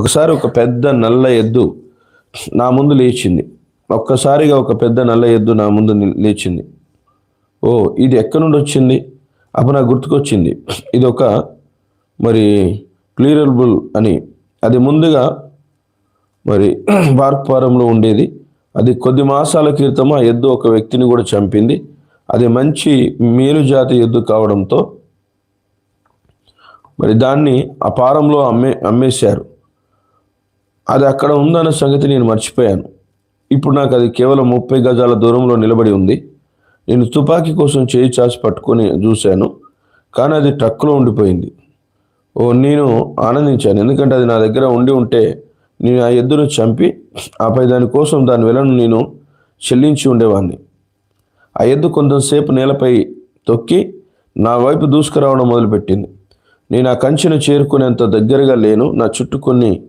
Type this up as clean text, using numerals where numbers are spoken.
ఒకసారి ఒక పెద్ద నల్ల ఎద్దు నా ముందు లేచింది. ఒక్కసారిగా ఒక పెద్ద నల్ల ఎద్దు నా ముందు లేచింది. ఓ, ఇది ఎక్కడి నుండి వచ్చింది? అప్పుడు నాకు గుర్తుకొచ్చింది, ఇది ఒక మరి ప్లీరబుల్ అని. అది ముందుగా మరి బార్క్పురంలో ఉండేది. అది కొద్ది మాసాల క్రితం ఆ ఎద్దు ఒక వ్యక్తిని కూడా చంపింది. అది మంచి మేలు జాతి ఎద్దు కావడంతో మరి దాన్ని ఆ ఫారంలో అమ్మేశారు. అది అక్కడ ఉందన్న సంగతి నేను మర్చిపోయాను. ఇప్పుడు నాకు అది కేవలం 30 గజాల దూరంలో నిలబడి ఉంది. నేను తుపాకీ కోసం చేయి చాచి పట్టుకొని చూశాను, కానీ అది ట్రక్కులో ఉండిపోయింది. నేను ఆనందించాను, ఎందుకంటే అది నా దగ్గర ఉంటే నేను ఆ ఎద్దును చంపి ఆపై దానికోసం దాని వెలను నేను చెల్లించి ఉండేవాడిని. ఆ ఎద్దు కొంతసేపు నేలపై తొక్కి నా వైపు దూసుకురావడం మొదలుపెట్టింది. నేను ఆ కంచెను చేరుకునేంత దగ్గరగా లేను. నా చుట్టూ కొన్ని